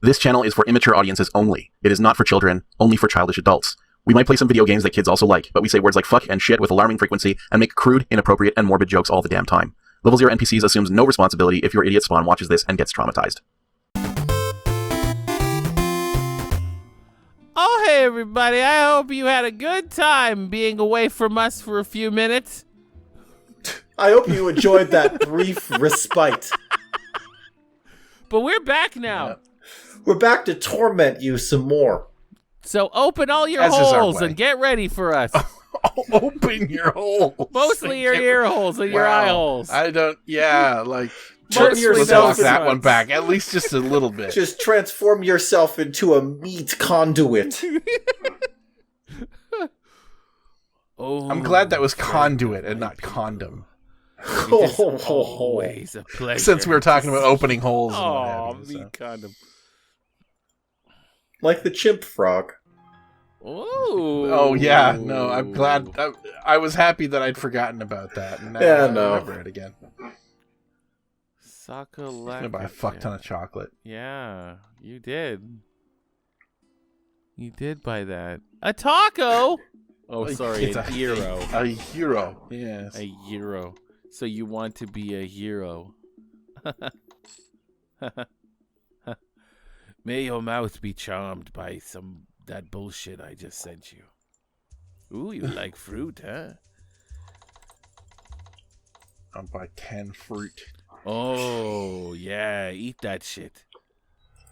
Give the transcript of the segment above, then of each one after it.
This channel is for immature audiences only. It is not for children, only for childish adults. We might play some video games that kids also like, but we say words like fuck and shit with alarming frequency and make crude, inappropriate, and morbid jokes all the damn time. Level 0 NPCs assumes no responsibility if your idiot spawn watches this and gets traumatized. Oh, hey, everybody. I hope you had a good time being away from us for a few minutes. I hope you enjoyed that brief respite. But we're back now. Yeah. We're back to torment you some more. So open all your holes and get ready for us. Open your holes. Mostly your ear holes and your eye holes. I don't, like... Turn yourself that one back, at least just a little bit. Just transform yourself into a meat conduit. I'm glad that was conduit and not condom. Always a pleasure. Since we were talking about opening holes. Meat condom. Like the chimp frog. Ooh. Oh, yeah. No, I'm glad. I was happy that I'd forgotten about that. And now I remember it again. I'm gonna buy a fuck ton of chocolate. Yeah, you did. You did buy that. A taco! Oh, sorry, it's a hero. A hero, yes. A hero. So you want to be a hero. May your mouth be charmed by that bullshit I just sent you. Ooh, you like fruit, huh? I'll buy 10 fruit. Oh, yeah, eat that shit.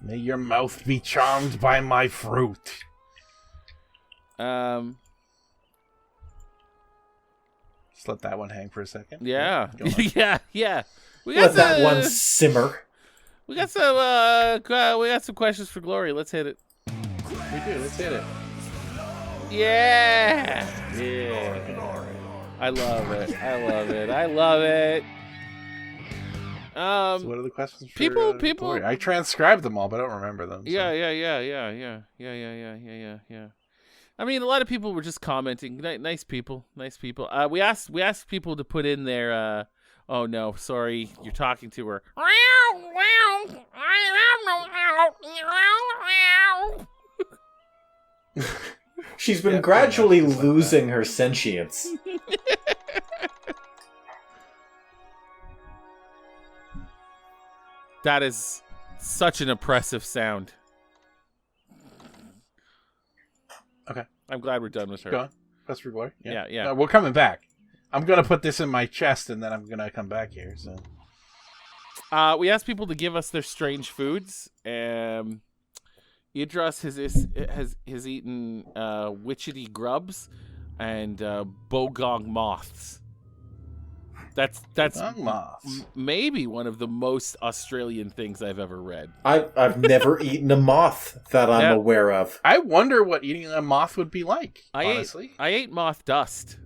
May your mouth be charmed by my fruit. Just let that one hang for a second. Yeah. yeah. Let that one simmer. We got some questions for Glory. Let's hit it. We do. Let's hit it. Yeah. Yeah. I love it. I love it. So what are the questions for people Glory? I transcribed them all, but I don't remember them. So. Yeah. I mean, a lot of people were just commenting. Nice people. We asked people to put in their. Oh no, sorry, you're talking to her. She's been gradually losing her sentience. That is such an oppressive sound. Okay. I'm glad we're done with her. Go on. That's for Glory. Yeah. No, we're coming back. I'm going to put this in my chest, and then I'm going to come back here. So, we asked people to give us their strange foods. Idris has eaten witchetty grubs and bogong moths. That's maybe one of the most Australian things I've ever read. I've never eaten a moth that I'm aware of. I wonder what eating a moth would be like, honestly. I ate moth dust,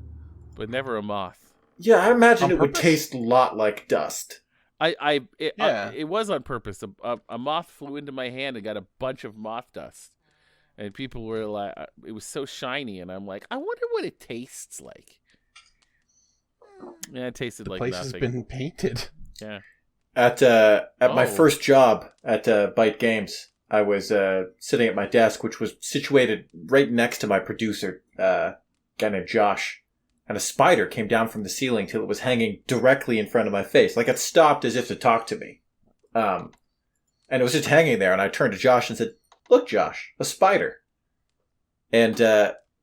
but never a moth. Yeah, I imagine it would taste a lot like dust. It was on purpose. A moth flew into my hand and got a bunch of moth dust. And people were like, it was so shiny, and I'm like, I wonder what it tastes like. Yeah, it tasted like nothing. The place has been painted. Yeah. At my first job at Byte Games, I was sitting at my desk, which was situated right next to my producer, a guy named Josh. And a spider came down from the ceiling till it was hanging directly in front of my face. Like, it stopped as if to talk to me. And it was just hanging there, and I turned to Josh and said, "Look, Josh, a spider." And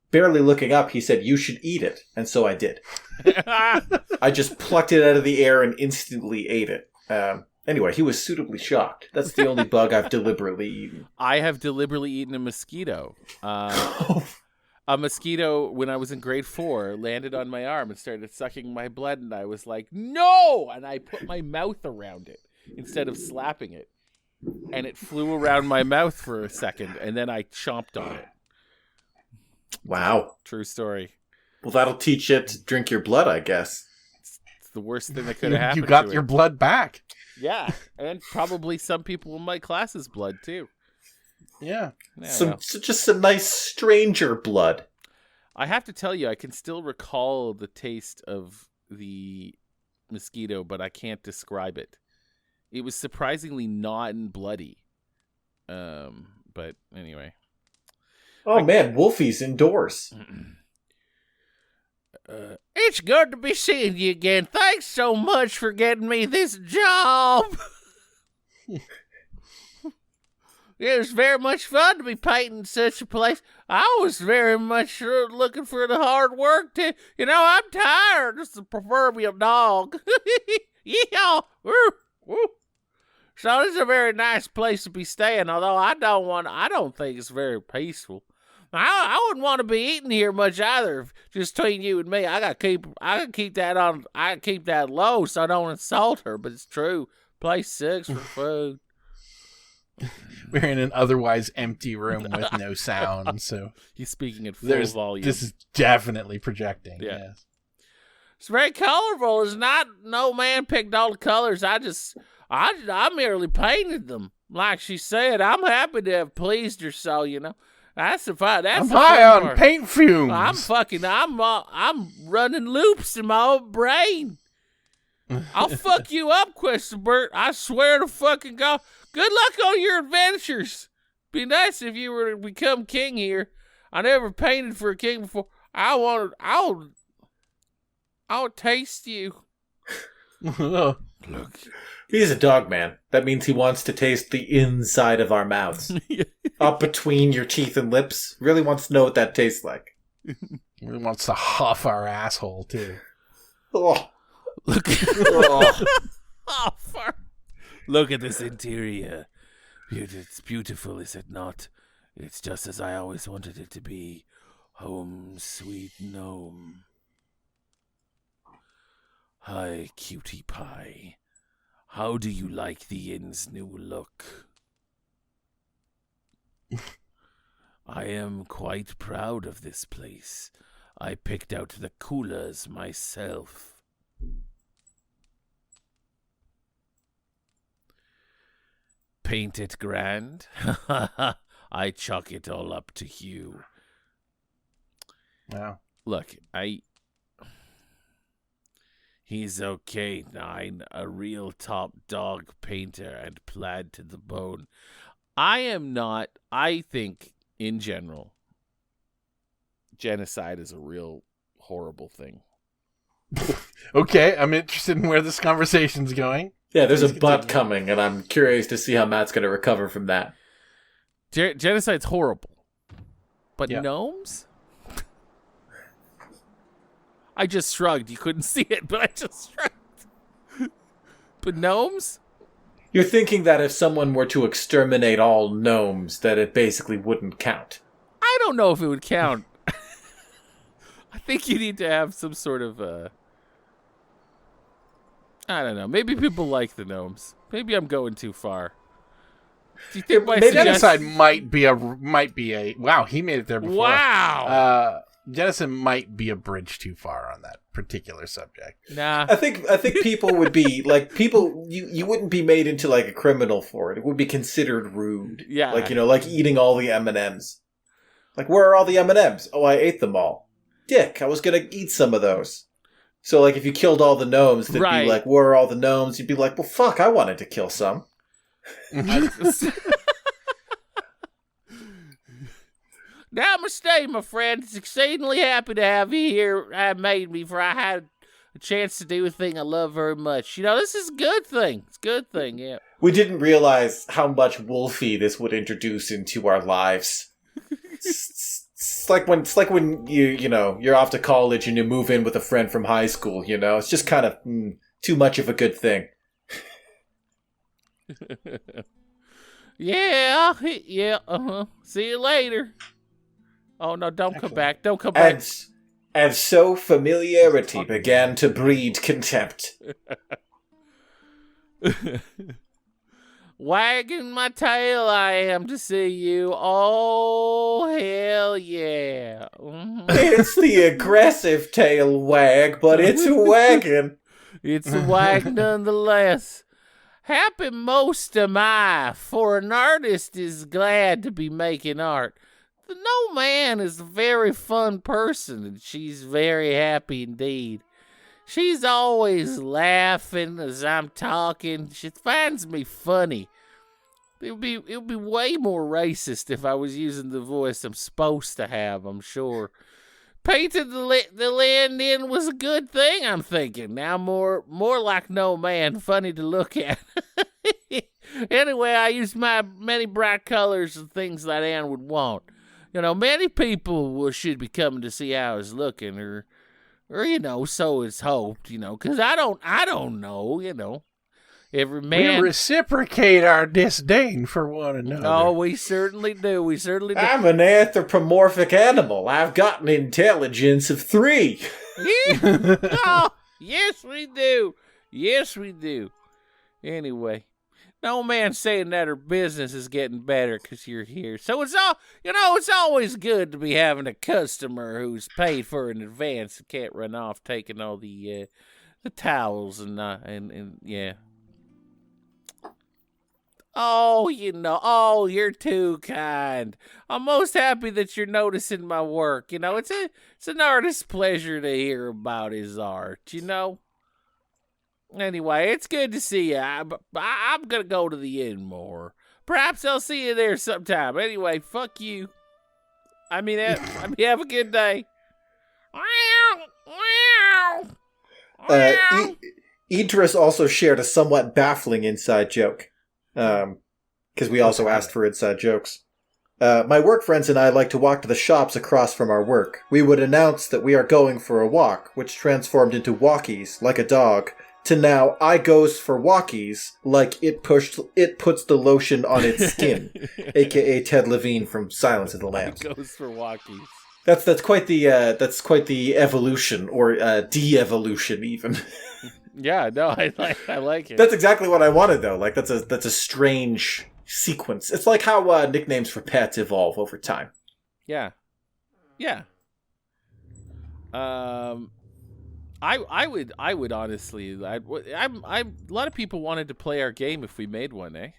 barely looking up, he said, "You should eat it." And so I did. I just plucked it out of the air and instantly ate it. Anyway, he was suitably shocked. That's the only bug I've deliberately eaten. I have deliberately eaten a mosquito. A mosquito, when I was in grade 4, landed on my arm and started sucking my blood, and I was like, "No!" And I put my mouth around it instead of slapping it. And it flew around my mouth for a second, and then I chomped on it. Wow. True story. Well, that'll teach it to drink your blood, I guess. It's the worst thing that could have happened. You got your blood back. Yeah, and probably some people in my class's blood, too. Yeah. Just some nice stranger blood. I have to tell you, I can still recall the taste of the mosquito, but I can't describe it. It was surprisingly not bloody. But anyway. Oh man, Wolfie's indoors. It's good to be seeing you again. Thanks so much for getting me this job. It was very much fun to be painting such a place. I was very much looking for the hard work to, I'm tired. It's the proverbial dog. Yeah. Woo. Woo. So this is a very nice place to be staying, although I don't think it's very peaceful. I wouldn't want to be eating here much either. Just between you and me, I gotta keep that low so I don't insult her. But it's true, place sucks for food. We're in an otherwise empty room with no sound, so he's speaking at full volume. This is definitely projecting. Yeah. Yes. It's very colorful. It's not. No man picked all the colors. I merely painted them. Like she said, I'm happy to have pleased her. So That's the fun. I'm high on part. Paint fumes. I'm running loops in my own brain. I'll fuck you up, Questabert. I swear to fucking God. Good luck on your adventures. Be nice if you were to become king here. I never painted for a king before. I'll taste you. Look. He's a dog man. That means he wants to taste the inside of our mouths. Up between your teeth and lips. Really wants to know what that tastes like. Really wants to huff our asshole, too. Oh. Look. Look at this interior. It's beautiful, is it not? It's just as I always wanted it to be. Home, sweet gnome. Hi, cutie pie. How do you like the inn's new look? I am quite proud of this place. I picked out the coolers myself. Paint it grand? I chalk it all up to hue. Wow. Look, he's okay, Nine, a real top dog painter and plaid to the bone. I am not. I think, in general, genocide is a real horrible thing. Okay, I'm interested in where this conversation's going. Yeah, there's a butt coming, and I'm curious to see how Matt's going to recover from that. Genocide's horrible. But yeah. Gnomes? I just shrugged. You couldn't see it, but I just shrugged. But gnomes? You're thinking that if someone were to exterminate all gnomes, that it basically wouldn't count. I don't know if it would count. I think you need to have some sort of, I don't know. Maybe people like the gnomes. Maybe I'm going too far. Do you think my genocide might be a wow, he made it there before. Wow. Genocide might be a bridge too far on that particular subject. Nah. I think people would be like you wouldn't be made into like a criminal for it. It would be considered rude. Yeah. Like, like eating all the M&Ms. Like, where are all the M&Ms? Oh, I ate them all. Dick, I was going to eat some of those. So like if you killed all the gnomes, they'd be like, where are all the gnomes? You'd be like, well, fuck, I wanted to kill some. Namaste, my friend. It's exceedingly happy to have you here. Have made me, for I had a chance to do a thing I love very much. This is a good thing. It's a good thing, yeah. We didn't realize how much Wolfie this would introduce into our lives. It's like when you're off to college and you move in with a friend from high school. It's just kind of too much of a good thing. Yeah. See you later. Oh no! Don't come back! Don't come back! And so familiarity began to breed contempt. Wagging my tail, I am to see you. Oh hell yeah! Mm-hmm. It's the aggressive tail wag, but it's a wagon. It's a wag nonetheless. Happy most am I, for an artist is glad to be making art. The Gnome Ann is a very fun person, and she's very happy indeed. She's always laughing as I'm talking. She finds me funny. it would be way more racist if I was using the voice I'm supposed to have, I'm sure. Painting the land in was a good thing, I'm thinking. Now more like Gnome Ann, funny to look at. Anyway, I used my many bright colors and things that Ann would want. Many people should be coming to see how I was looking, or so it's hoped, because I don't know, every man. We reciprocate our disdain for one another. Oh, we certainly do. I'm an anthropomorphic animal. I've got an intelligence of 3. Oh, yes, we do. Yes, we do. Anyway. No man saying that her business is getting better because you're here. So it's always good to be having a customer who's paid for in advance and can't run off taking all the towels and yeah. Oh, you're too kind. I'm most happy that you're noticing my work. It's an artist's pleasure to hear about his art, Anyway, it's good to see you. I'm going to go to the inn more. Perhaps I'll see you there sometime. Anyway, fuck you. Have a good day. Idris also shared a somewhat baffling inside joke. Because we also asked for inside jokes. My work friends and I like to walk to the shops across from our work. We would announce that we are going for a walk, which transformed into Walkies, like a dog, to now I goes for Walkies, like it puts the lotion on its skin, aka Ted Levine from Silence of the Lambs. Goes for Walkies. That's quite the evolution, or de-evolution even. Yeah, no, I like it. That's exactly what I wanted though. Like that's a strange sequence. It's like how nicknames for pets evolve over time. Yeah. I would honestly. A lot of people wanted to play our game if we made one, eh?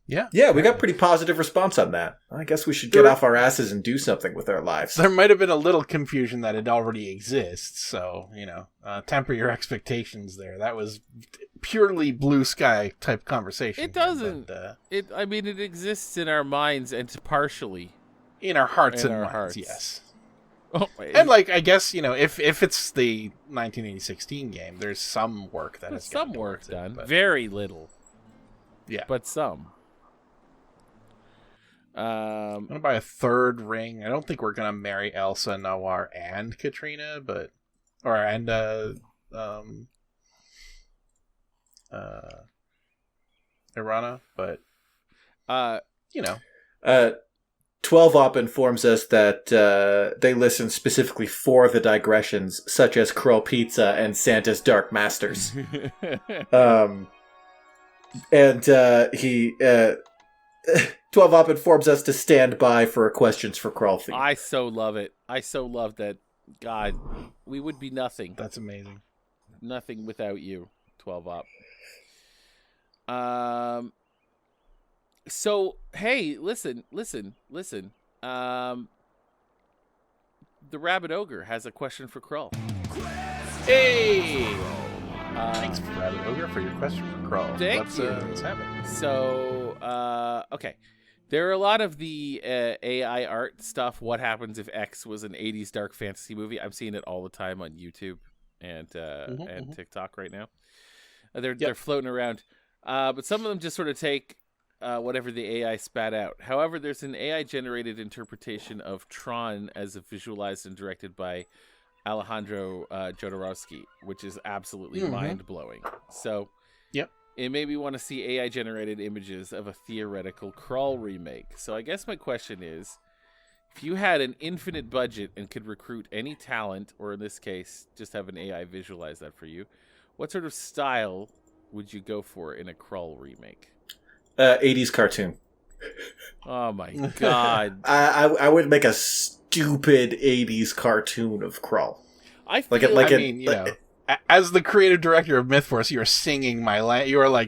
Yeah, we got pretty positive response on that. I guess we should get off our asses and do something with our lives. There might have been a little confusion that it already exists, so, temper your expectations there. That was purely blue sky type conversation. It doesn't. But, it exists in our minds and partially. In our hearts and minds, yes. Oh, and I guess, if it's the 1986 game, there's some work that has some work done. Very little. Yeah. But some. I'm gonna buy a 3rd ring. I don't think we're gonna marry Elsa, Noir, and Katrina, Irana, but 12-Op informs us that they listen specifically for the digressions, such as Krull Pizza and Santa's Dark Masters. He 12-Op informs us to stand by for questions for Krull theme. I so love it. I so love that. God, we would be nothing. That's amazing. Nothing without you, 12-Op. So, hey, listen. The Rabbit Ogre has a question for Krull. Hey! Thanks, Rabbit Ogre, for your question for Krull. Thank you. Let's have it. So, okay. There are a lot of the AI art stuff. What happens if X was an 80s dark fantasy movie? I'm seeing it all the time on YouTube and TikTok right now. They're floating around. But some of them just sort of take whatever the AI spat out. However, there's an AI-generated interpretation of Tron as visualized and directed by Alejandro Jodorowsky, which is absolutely mind-blowing. So, it made me want to see AI-generated images of a theoretical Krull remake. So I guess my question is, if you had an infinite budget and could recruit any talent, or in this case, just have an AI visualize that for you, what sort of style would you go for in a Krull remake? 80s cartoon. Oh my god. I would make a stupid 80s cartoon of Krull. As the creative director of MythForce, you are singing you are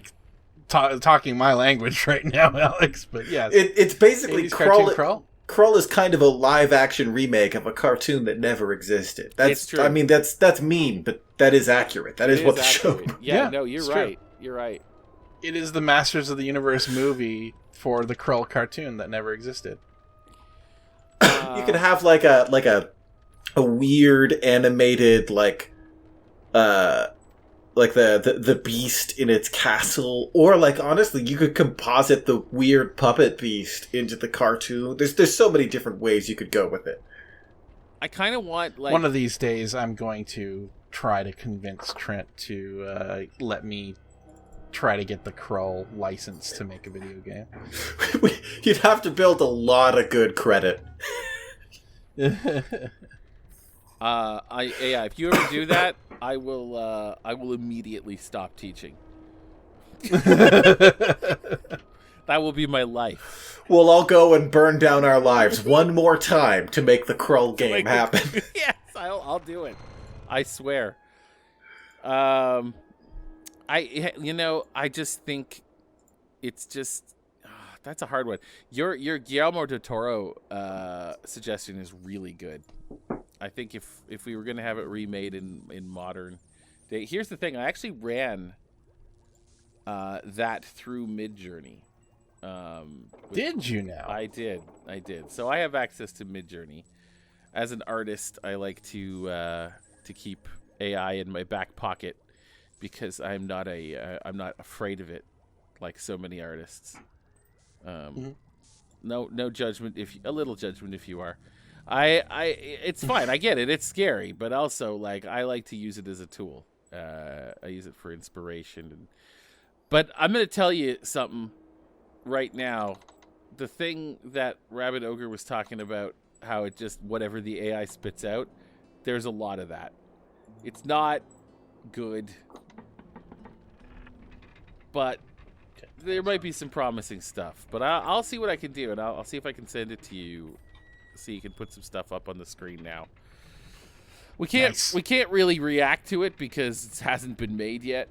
talking my language right now, Alex. But yes, it's basically Krull. Krull is kind of a live-action remake of a cartoon that never existed. That's true. I mean, that's mean, but that is accurate. That is what the show. Yeah, no, you're right. True. You're right. It is the Masters of the Universe movie for the Krull cartoon that never existed. You could have like a weird animated the beast in its castle, or like honestly, you could composite the weird puppet beast into the cartoon. There's so many different ways you could go with it. I kind of want like one of these days. I'm going to try to convince Trent to let me try to get the Krull license to make a video game. You'd have to build a lot of good credit. If you ever do that, I will immediately stop teaching. That will be my life. We'll all go and burn down our lives one more time to make the Krull game happen. Yes, I'll do it. I swear. I just think it's just that's a hard one. Your Guillermo Del Toro suggestion is really good. I think if we were going to have it remade in modern day, here's the thing. I actually ran that through Midjourney. Did you now? I did. So I have access to Midjourney. As an artist, I like to keep AI in my back pocket because I'm not afraid of it like so many artists. No judgment a little judgment if you are. It's fine. I get it. It's scary, but also like I like to use it as a tool. I use it for inspiration. But I'm going to tell you something right now. The thing that Rabbit Ogre was talking about, how it just whatever the AI spits out, there's a lot of that. It's not good, but there might be some promising stuff. But I'll see what I can do, and I'll see if I can send it to you. So you can put some stuff up on the screen now. We can't really react to it because it hasn't been made yet.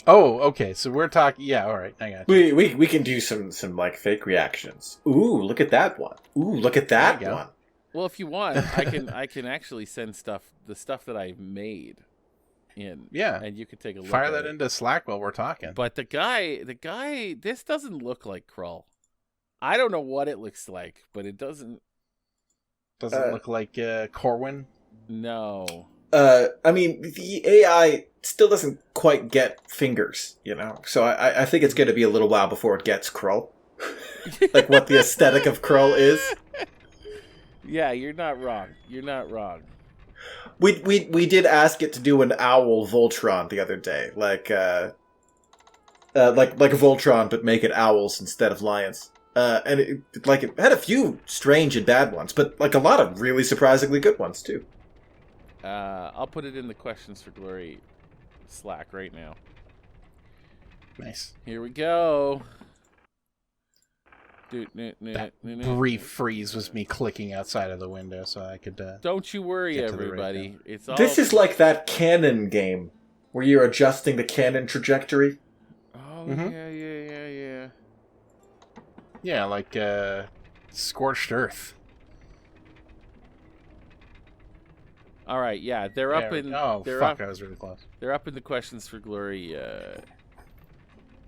Oh, okay. So we're talking. Yeah, all right. I got you. We can do some like fake reactions. Ooh, look at that one. Ooh, look at that one. Well, if you want, I can actually send the stuff that I've made in. Yeah, and you can take a look. Fire that into Slack while we're talking. But the guy, this doesn't look like Krull. I don't know what it looks like, but it doesn't. Doesn't look like Corwin? No. I mean, the AI still doesn't quite get fingers, So I think it's going to be a little while before it gets Krull. Like what the aesthetic of Krull is. Yeah, you're not wrong. We did ask it to do an owl Voltron the other day, like a Voltron, but make it owls instead of lions. And it had a few strange and bad ones, but like a lot of really surprisingly good ones too. I'll put it in the questions for glory Slack right now. Nice. Here we go. That brief freeze was me clicking outside of the window so I could. Don't you worry, everybody. It's all. This is like that cannon game where you're adjusting the cannon trajectory. Oh yeah. Yeah, like Scorched Earth. All right, yeah, they're up in. Oh, they're fuck! Up, I was really close. They're up in the questions for glory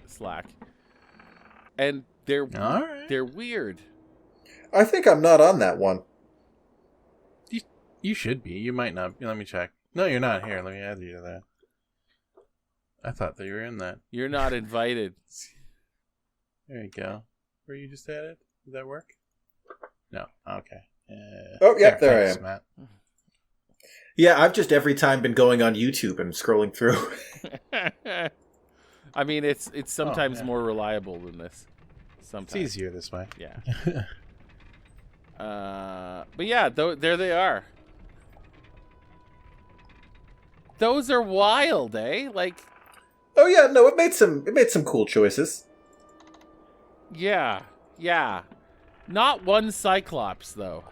Slack, and they're weird. I think I'm not on that one. You should be. You might not. Let me check. No, you're not. Here, let me add you to that. I thought that you were in that. You're not invited. There you go. Were you just added? Did that work? No. Okay. There I am. Matt. Yeah, I've just every time been going on YouTube and scrolling through. I mean, it's sometimes more reliable than this. Sometimes it's easier this way. Yeah. But yeah, there they are. Those are wild, eh? Like. Oh yeah, no, it made some cool choices. Yeah. Not one Cyclops though.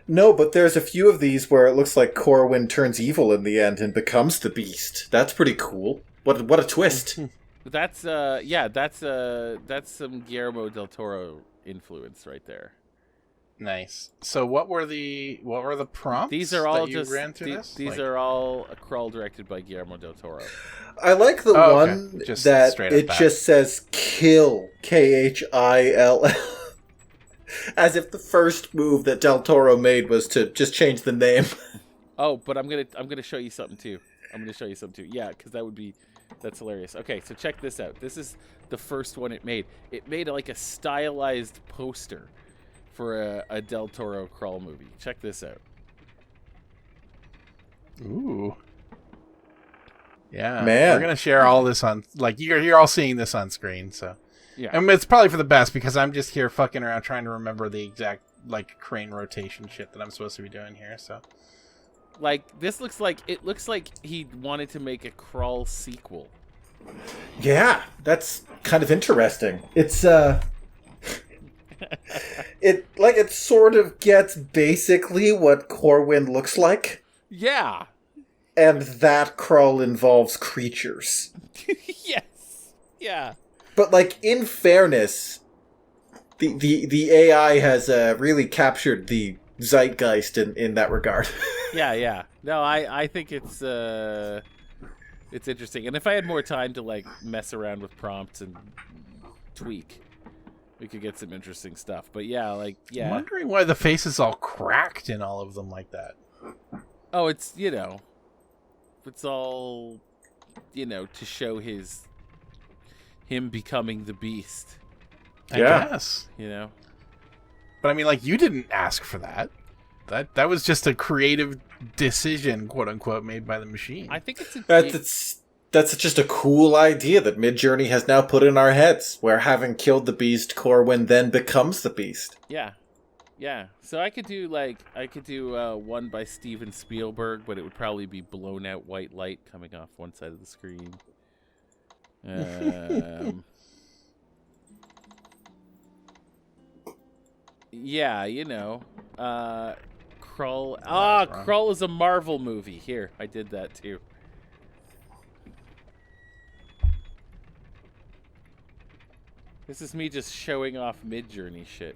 No, but there's a few of these where it looks like Corwin turns evil in the end and becomes the Beast. That's pretty cool. What a twist. That's some Guillermo Del Toro influence right there. Nice. So what were the prompts? These are all that you ran through this? These are all a Krull directed by Guillermo Del Toro. I like the one Just that straight up it that. just says "kill" KHILL, as if the first move that Del Toro made was to just change the name. Oh, but I'm gonna show you something too. Yeah, because that's hilarious. Okay, so check this out. This is the first one it made. It made like a stylized poster for a Del Toro Krull movie. Check this out. Ooh. Yeah, Man. we're gonna share all this on you're all seeing this on screen, so Yeah. and it's probably for the best because I'm just here fucking around trying to remember the exact crane rotation shit that I'm supposed to be doing here. So This looks like he wanted to make a Krull sequel. Yeah, that's kind of interesting. It's it sort of gets basically what Corwin looks like, Yeah. and that Krull involves creatures. Yes. Yeah. But in fairness, the AI has really captured the zeitgeist in that regard. Yeah. No, I think it's interesting. And if I had more time to mess around with prompts and tweak, we could get some interesting stuff. But I'm wondering why the face is all cracked in all of them like that. Oh, it's it's all to show him becoming the beast. I Yeah. guess. But I mean, you didn't ask for that. That was just a creative decision, quote unquote, made by the machine. I think it's That's just a cool idea that Midjourney has now put in our heads, where having killed the beast, Corwin then becomes the beast. Yeah. So I could do one by Steven Spielberg, but it would probably be blown out white light coming off one side of the screen. Yeah, Krull. Krull is a Marvel movie. Here, I did that too. This is me just showing off Midjourney shit.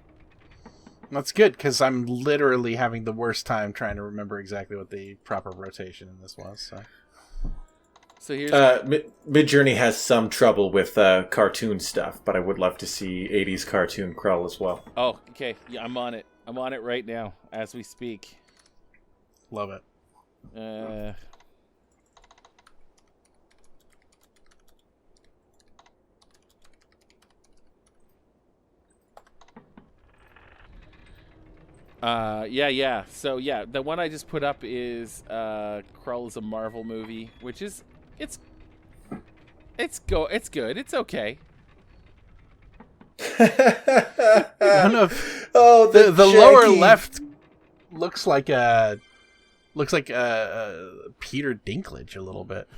That's good, because I'm literally having the worst time trying to remember exactly what the proper rotation in this was. So here's Midjourney has some trouble with cartoon stuff, but I would love to see 80s cartoon Krull as well. Oh, okay. Yeah, I'm on it. I'm on it right now as we speak. Love it. Yeah. So yeah, the one I just put up is Krull is a Marvel movie, which is it's good. It's okay. One of the the lower left looks like Peter Dinklage a little bit.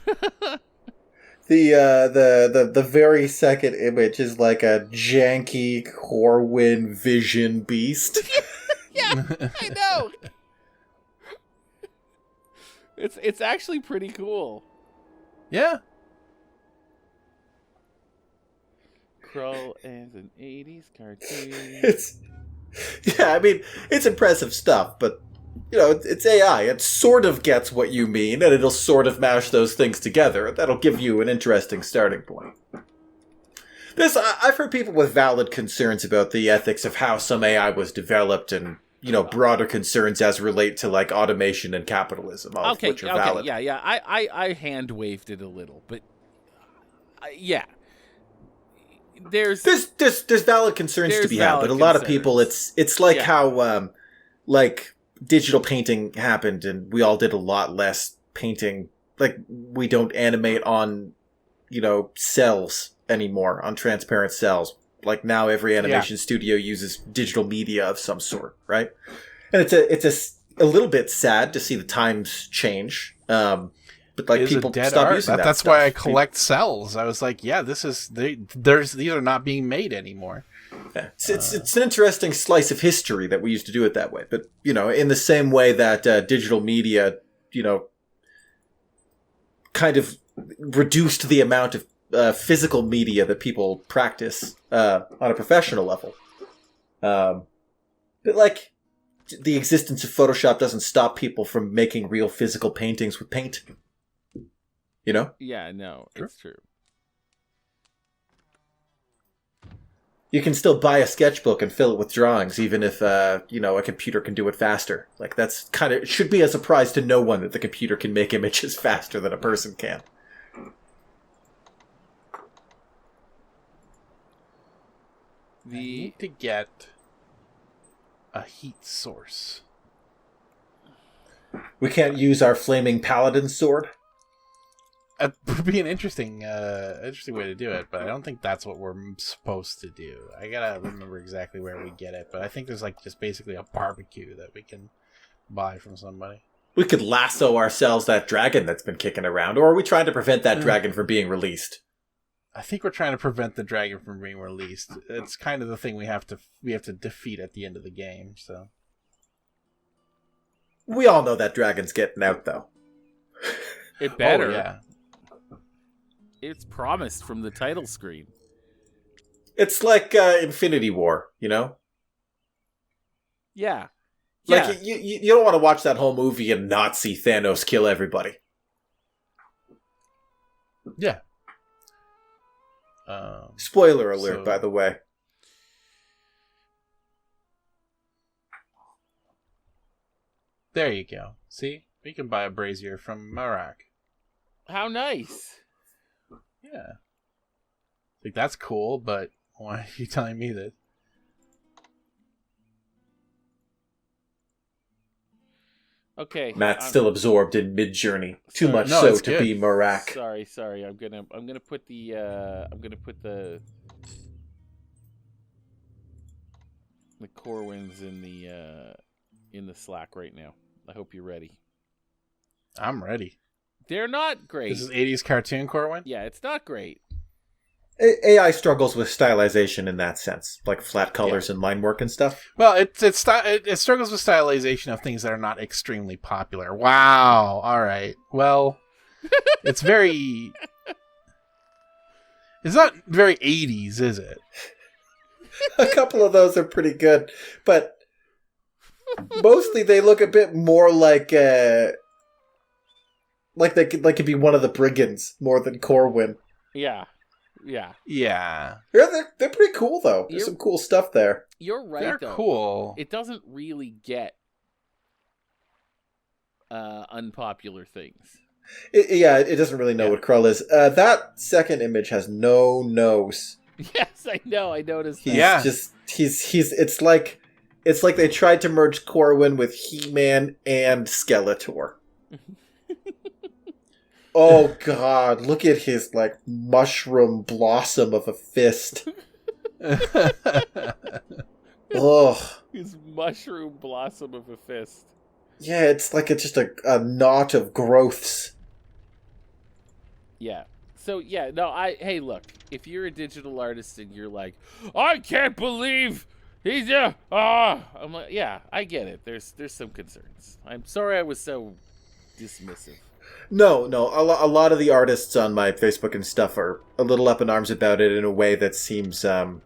The very second image is like a janky Corwin Vision beast. Yeah, I know. It's actually pretty cool. Yeah. Krull as an 80s cartoon. It's impressive stuff, but it's AI. It sort of gets what you mean, and it'll sort of mash those things together. That'll give you an interesting starting point. I've heard people with valid concerns about the ethics of how some AI was developed, and broader concerns as relate to automation and capitalism, all of which are valid. Yeah. I hand waved it a little, but yeah. There's valid concerns to be had, but a lot of people, it's like how digital painting happened, and we all did a lot less painting. We don't animate on cells anymore, on transparent cells. Now every animation studio uses digital media of some sort, right? And it's a little bit sad to see the times change. But people stop using that. That's stuff. why I collect cells. I was like, yeah, these are not being made anymore. Yeah. It's an interesting slice of history that we used to do it that way. But in the same way that digital media, kind of reduced the amount of physical media that people practice on a professional level. But the existence of Photoshop doesn't stop people from making real physical paintings with paint. You know? Yeah, no, it's true. You can still buy a sketchbook and fill it with drawings, even if, a computer can do it faster. Like, that's it should be a surprise to no one that the computer can make images faster than a person can. I need to get a heat source. We can't use our flaming paladin sword? It would be an interesting way to do it, but I don't think that's what we're supposed to do. I gotta remember exactly where we get it, but I think there's like just basically a barbecue that we can buy from somebody. We could lasso ourselves that dragon that's been kicking around, or are we trying to prevent that dragon from being released? I think we're trying to prevent the dragon from being released. It's kind of the thing we have to defeat at the end of the game, so. We all know that dragon's getting out, though. It better. Oh, yeah. It's promised from the title screen. It's like Infinity War, you know? Yeah. Like, you don't want to watch that whole movie and not see Thanos kill everybody. Yeah. Spoiler alert, by the way. There you go. See? We can buy a brazier from Marak. How nice. Yeah. Like, that's cool, but why are you telling me that? Okay. Matt's still absorbed in Mid-Journey. Too much No, so it's to good. be Marak. Sorry. I'm gonna put the Corwins in the Slack right now. I hope you're ready. I'm ready. They're not great. This is 80s cartoon, Corwin? Yeah, it's not great. AI struggles with stylization in that sense, like flat colors and line work and stuff. Well, it struggles with stylization of things that are not extremely popular. Wow. All right. Well, it's not very 80s, is it? A couple of those are pretty good, but mostly they look a bit more like they could be one of the brigands more than Corwin. Yeah. Yeah. They're pretty cool though. There's some cool stuff there. You're right. They're though. cool. It doesn't really get unpopular things. It doesn't really know what Krull is. That second image has no nose. Yes, I know. I noticed that. It's like they tried to merge Corwin with He-Man and Skeletor. Oh god, look at his like mushroom blossom of a fist. Ugh. His mushroom blossom of a fist. Yeah, it's just a knot of growths. Yeah. So yeah, no, hey look, if you're a digital artist and you're like, I can't believe he's I'm like, yeah, I get it. There's some concerns. I'm sorry I was so dismissive. No, a lot of the artists on my Facebook and stuff are a little up in arms about it in a way that seems less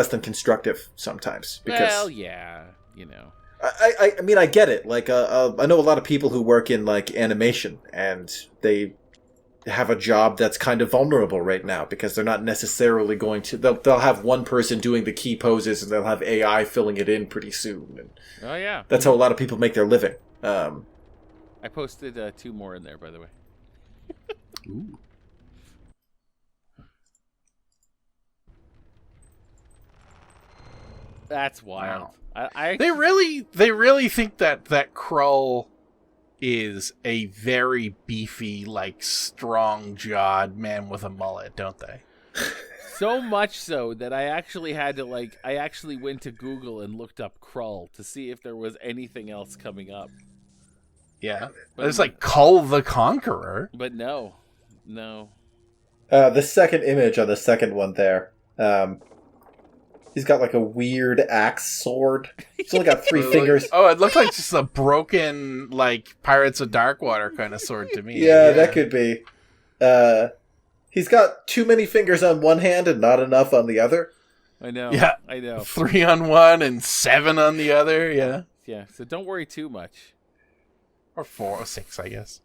than constructive sometimes. Because, well, yeah, you know. I mean, I get it. Like, I know a lot of people who work in, like, animation, and they have a job that's kind of vulnerable right now because they're not necessarily going to... They'll have one person doing the key poses, and they'll have AI filling it in pretty soon. And Oh, yeah. that's how a lot of people make their living. I posted 2 more in there, by the way. Ooh. That's wild. Wow. I They really think that Krull is a very beefy, like, strong-jawed man with a mullet, don't they? So much so that I actually had to, I actually went to Google and looked up Krull to see if there was anything else coming up. Yeah. But it's like Kull the Conqueror. But no. The second image on the second one there, he's got like a weird axe sword. He's only got 3 fingers. Oh, it looked like just a broken, like, Pirates of Darkwater kind of sword to me. Yeah, that could be. He's got too many fingers on one hand and not enough on the other. I know. Yeah. I know. 3 on one and 7 on the other. Yeah. Yeah. So don't worry too much. Or 4 or 6, I guess.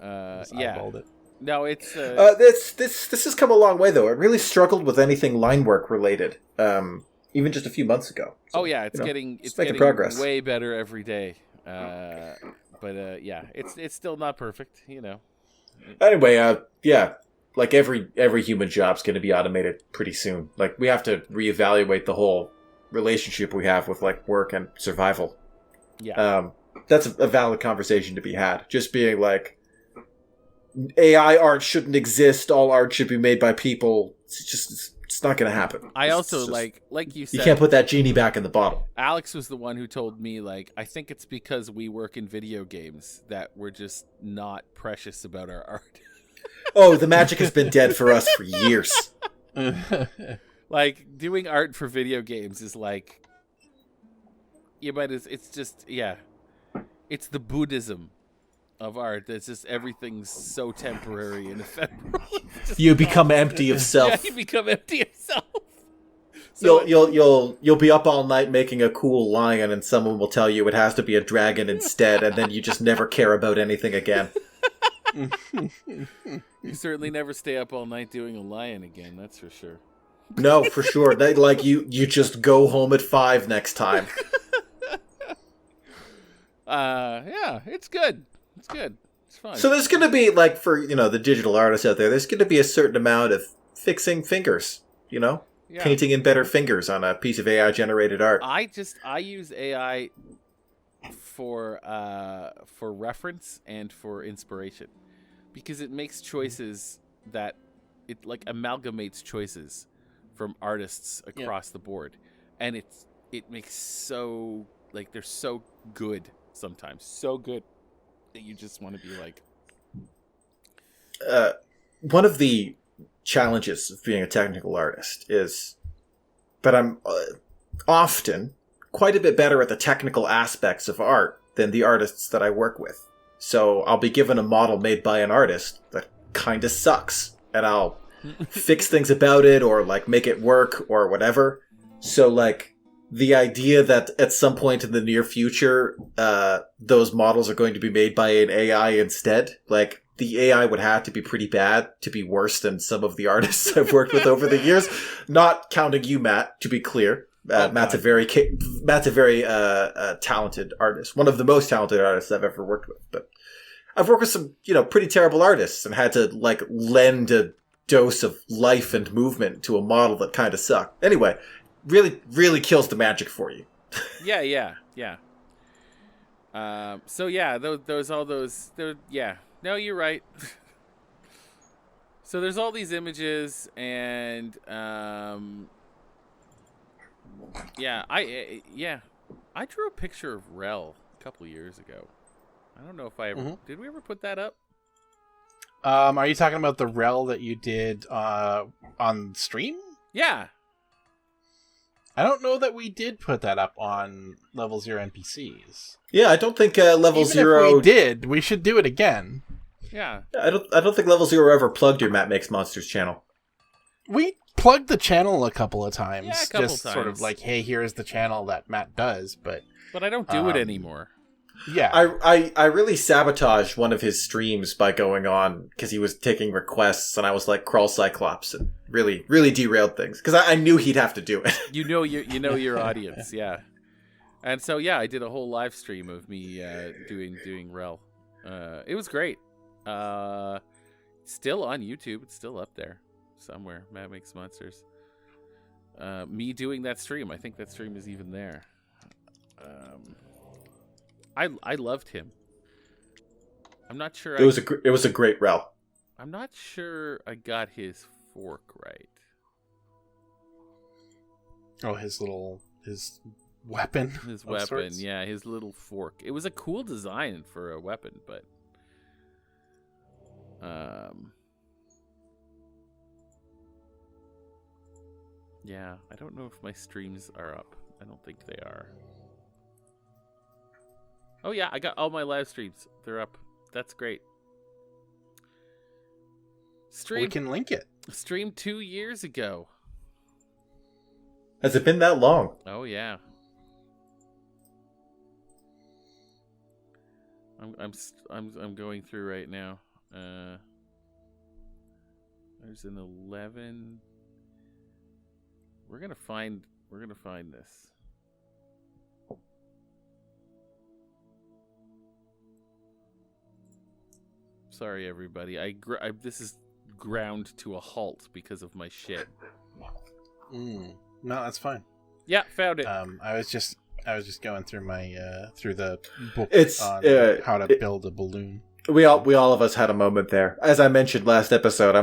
Yeah. Eyeballed it. No, it's This has come a long way though. I really struggled with anything line work related, even just a few months ago. So, oh yeah, it's making getting progress. way better every day. But yeah, it's still not perfect, you know. Anyway, yeah, like every human job's going to be automated pretty soon. Like we have to reevaluate the whole relationship we have with like work and survival. Yeah. That's a valid conversation to be had. Just being like, AI art shouldn't exist. All art should be made by people. It's not going to happen. I also just, like you said, you can't put that genie back in the bottle. Alex was the one who told me, like, I think it's because we work in video games that we're just not precious about our art. Oh, the magic has been dead for us for years. Like, doing art for video games is like, yeah, but it's just, yeah, it's the Buddhism of art. That's just everything's so temporary and ephemeral. You become empty of self. Yeah, you become empty of self. So You'll be up all night making a cool lion, and someone will tell you it has to be a dragon instead, and then you just never care about anything again. You certainly never stay up all night doing a lion again. That's for sure. No, for sure. Like you just go home at 5 next time. Yeah, it's good. It's good. It's fun. So there's going to be, like, for, the digital artists out there, there's going to be a certain amount of fixing fingers, Yeah. Painting in better fingers on a piece of AI-generated art. I use AI for reference and for inspiration, because it makes choices that it like amalgamates choices from artists across the board, and it makes so, like, they're so good sometimes, so good that you just want to be like. One of the challenges of being a technical artist is that I'm often quite a bit better at the technical aspects of art than the artists that I work with. So I'll be given a model made by an artist that kind of sucks, and I'll fix things about it or like make it work or whatever. So like the idea that at some point in the near future, those models are going to be made by an AI instead, like the AI would have to be pretty bad to be worse than some of the artists I've worked with over the years. Not counting you, Matt, to be clear. Matt's a very talented artist. One of the most talented artists I've ever worked with. But I've worked with some, pretty terrible artists and had to like lend a dose of life and movement to a model that kind of sucked. Anyway, really, really kills the magic for you. Yeah. So yeah, yeah. No, you're right. So there's all these images, and I drew a picture of Rell a couple years ago. I don't know if I ever did. We ever put that up? Are you talking about the Rell that you did on stream? Yeah. I don't know that we did put that up on Level 0 NPCs. Yeah, I don't think Level Even 0... if we did, we should do it again. Yeah. I don't think Level 0 ever plugged your Matt Makes Monsters channel. We plugged the channel a couple of times. Yeah, a couple just times. Sort of like, hey, here's the channel that Matt does, but I don't do it anymore. Yeah. I really sabotaged one of his streams by going on because he was taking requests, and I was like Krull Cyclops, and really, really derailed things because I knew he'd have to do it. You know your audience, yeah. And so yeah, I did a whole live stream of me doing Rell. It was great. Still on YouTube. It's still up there somewhere. Matt Makes Monsters. Me doing that stream. I think that stream is even there. I loved him. I'm not sure. It was a great Rell. I'm not sure I got his fork right. Oh, his weapon. His weapon, yeah, his little fork. It was a cool design for a weapon, but yeah, I don't know if my streams are up. I don't think they are. Oh yeah, I got all my live streams. They're up. That's great. We can link it. Streamed 2 years ago. Has it been that long? Oh yeah. I'm going through right now. There's an 11. We're gonna find this. Sorry, everybody. This is ground to a halt because of my shit. No, that's fine. Yeah, found it. I was just going through my through the book on how to build a balloon. We all of us had a moment there. As I mentioned last episode, I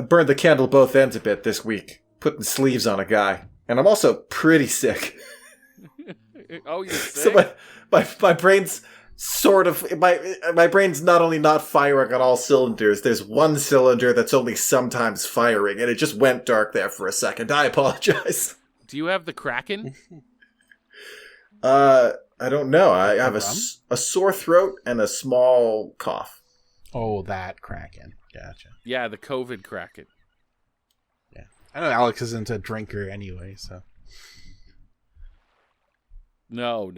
burned the candle both ends a bit this week, putting sleeves on a guy, and I'm also pretty sick. Oh, you're So sick? my brain's sort of my brain's not only not firing on all cylinders. There's one cylinder that's only sometimes firing, and it just went dark there for a second. I apologize. Do you have the Kraken? I don't know. I have a sore throat and a small cough. Oh, that Kraken. Gotcha. Yeah, the COVID Kraken. Yeah, I know Alex isn't a drinker anyway, so. No.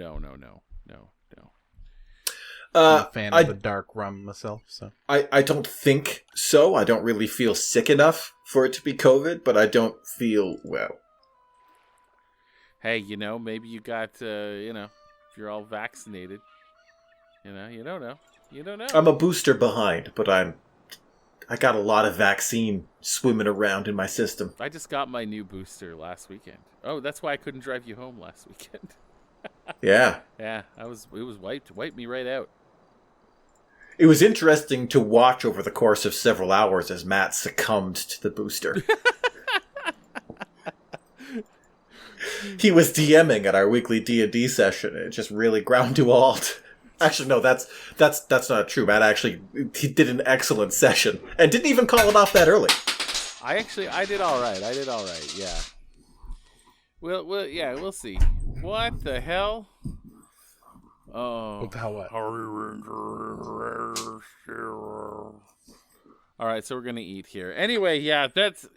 I'm a fan of the dark rum myself, so. I don't think so. I don't really feel sick enough for it to be COVID, but I don't feel well. Hey, maybe you got, if you're all vaccinated, you don't know. You don't know. I'm a booster behind, but I got a lot of vaccine swimming around in my system. I just got my new booster last weekend. Oh, that's why I couldn't drive you home last weekend. Yeah. Yeah, it was wiped me right out. It was interesting to watch over the course of several hours as Matt succumbed to the booster. He was DMing at our weekly D&D session. It just really ground to a halt. Actually, no, that's not true. Matt he did an excellent session and didn't even call it off that early. I did all right. Yeah. We'll see. What the hell? Oh. What the hell? What? All right, so we're gonna eat here. Anyway, yeah, that's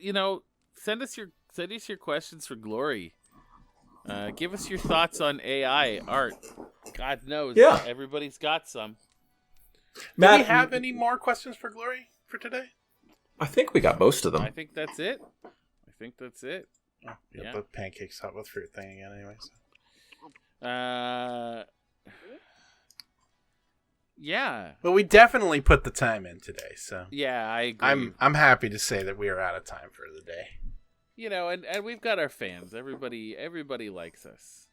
send us your questions for glory. Give us your thoughts on AI art. God knows, yeah, everybody's got some. Matt, do we have any more questions for glory for today? I think we got most of them. I think that's it. Oh, Yeah. The pancakes hot with fruit thing again, anyway. So. Yeah. Well, we definitely put the time in today, so. Yeah, I agree. I'm happy to say that we are out of time for the day. And we've got our fans. Everybody likes us.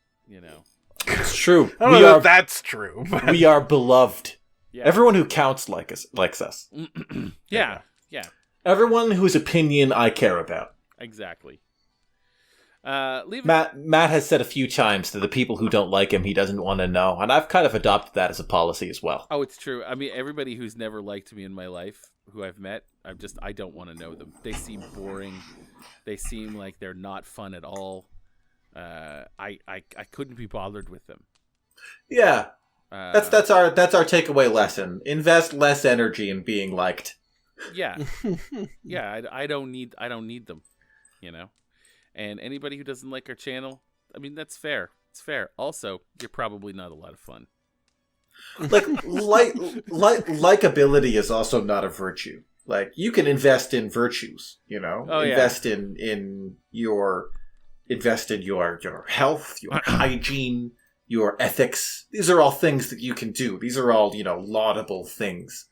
It's true. I don't know if that's true. But... We are beloved. Yeah. Everyone who counts likes us. Yeah. Everyone whose opinion I care about. Exactly. Matt has said a few times that the people who don't like him, he doesn't want to know, and I've kind of adopted that as a policy as well. Oh, it's true. I mean, everybody who's never liked me in my life, who I've met, I don't want to know them. They seem boring. They seem like they're not fun at all. I couldn't be bothered with them. Yeah, that's our takeaway lesson. Invest less energy in being liked. Yeah, yeah. I don't need them. And anybody who doesn't like our channel, I mean, that's fair. It's fair. Also, you're probably not a lot of fun. Likability is also not a virtue. Like, you can invest in virtues, invest in your health, your hygiene, your ethics. These are all things that you can do. These are all, laudable things.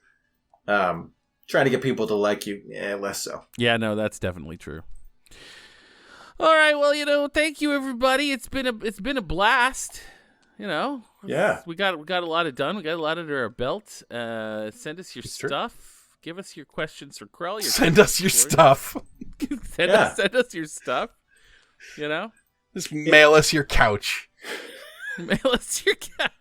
Trying to get people to like you, less so. Yeah, no, that's definitely true. All right, well, thank you, everybody. It's been a blast. Yeah, we got a lot of done. We got a lot under our belt. Send us your stuff. True. Give us your questions for Krull. Send us your stuff. Send us your stuff. Just mail us your couch. Mail us your couch.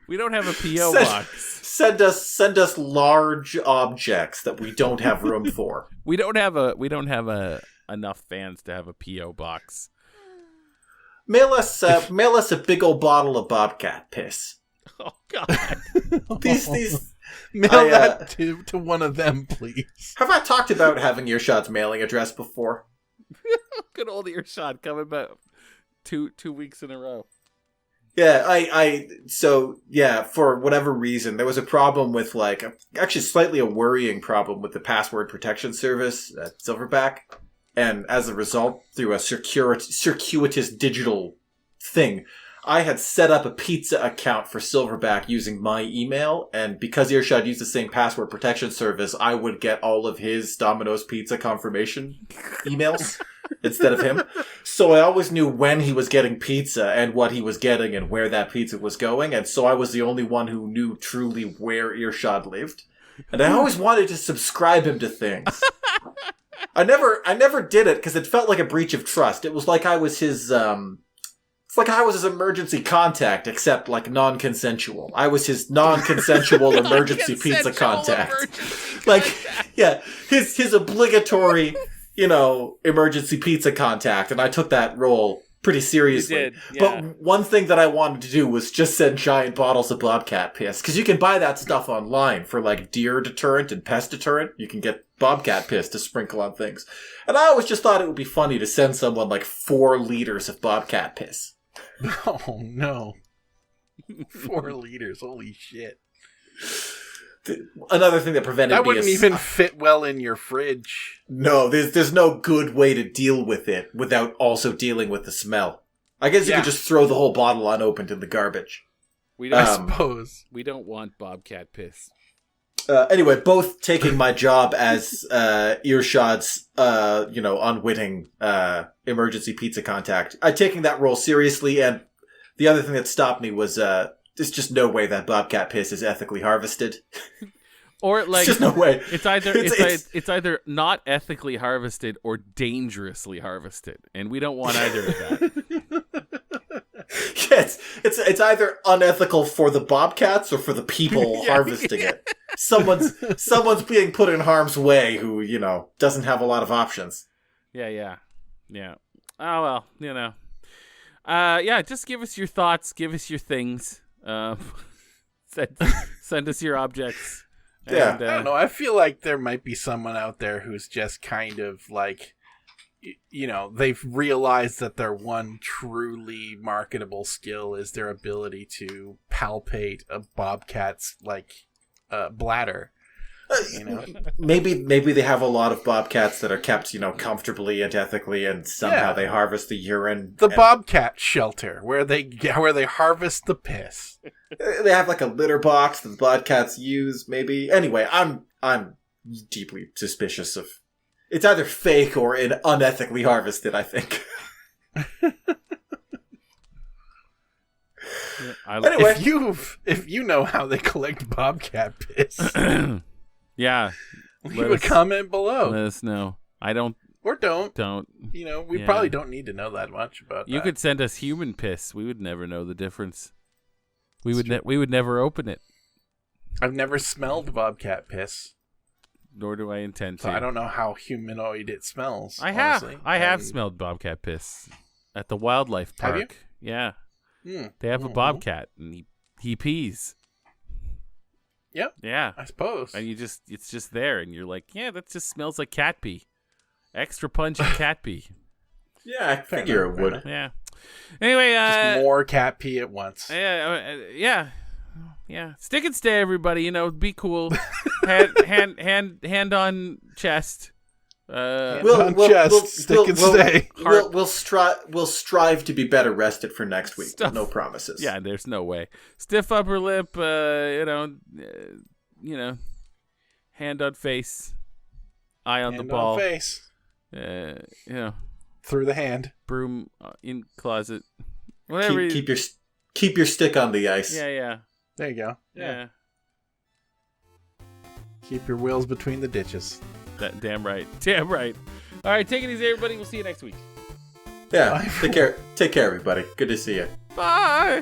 We don't have a PO box. Send us large objects that we don't have room for. We don't have enough fans to have a PO box. Mail us a big old bottle of bobcat piss. Oh God! these mail that to one of them, please. Have I talked about having Earshot's mailing address before? Good old Earshot coming back 2 weeks in a row. Yeah, so for whatever reason, there was a problem with actually slightly a worrying problem with the password protection service at Silverback. And as a result, through a circuitous digital thing, I had set up a pizza account for Silverback using my email. And because Earshot used the same password protection service, I would get all of his Domino's Pizza confirmation emails instead of him. So I always knew when he was getting pizza and what he was getting and where that pizza was going. And so I was the only one who knew truly where Earshot lived. And I always wanted to subscribe him to things. I never did it because it felt like a breach of trust. It was like I was his, it's like I was his emergency contact, except non-consensual. I was his non-consensual emergency pizza contact. His obligatory, emergency pizza contact, and I took that role pretty seriously. You did, yeah. But one thing that I wanted to do was just send giant bottles of bobcat piss, because you can buy that stuff online for deer deterrent and pest deterrent. You can get bobcat piss to sprinkle on things. And I always just thought it would be funny to send someone 4 liters of bobcat piss. Oh, no. 4 liters. Holy shit. Another thing that prevented that me wouldn't even fit well in your fridge. No, there's no good way to deal with it without also dealing with the smell. I guess you could just throw the whole bottle unopened in the garbage. I suppose. We don't want bobcat piss. Anyway, both taking my job as Earshot's, unwitting emergency pizza contact. I'm taking that role seriously, and the other thing that stopped me was there's just no way that bobcat piss is ethically harvested. Or there's just no way. It's either not ethically harvested or dangerously harvested, and we don't want either of that. Yes, it's either unethical for the bobcats or for the people harvesting it. Someone's being put in harm's way who, doesn't have a lot of options. Yeah. Oh, well, just give us your thoughts, give us your things. Send us your objects. Yeah. And, I don't know. I feel like there might be someone out there who's just kind of they've realized that their one truly marketable skill is their ability to palpate a bobcat's bladder. Maybe they have a lot of bobcats that are kept, comfortably and ethically, and somehow they harvest the urine. The bobcat shelter where they harvest the piss. They have a litter box that the bobcats use. Maybe. Anyway, I'm deeply suspicious of. It's either fake or unethically harvested, I think. Anyway, if you know how they collect bobcat piss, yeah, leave a comment below. Let us know. I don't. Or don't. Don't. We probably don't need to know that much about that. You could send us human piss. We would never know the difference. We would never open it. I've never smelled bobcat piss. Nor do I intend to. So I don't know how humanoid it smells. I have smelled bobcat piss at the wildlife park. Have you? Yeah. They have a bobcat and he pees. Yep. Yeah. I suppose. And it's just there and you're like, yeah, that just smells like cat pee. Extra pungent cat pee. Yeah, I figure it would. Yeah. Anyway, just more cat pee at once. Yeah. Stick and stay, everybody. Be cool. hand on chest. Stick and stay. We'll strive to be better rested for next week. No promises. Yeah, there's no way. Stiff upper lip. Hand on face. Eye on the ball. Hand on face. Through the hand. Broom in closet. Whatever. Keep your stick on the ice. Yeah. There you go. Yeah. Keep your wheels between the ditches. Damn right. All right, take it easy, everybody. We'll see you next week. Yeah. Take care, everybody. Good to see you. Bye.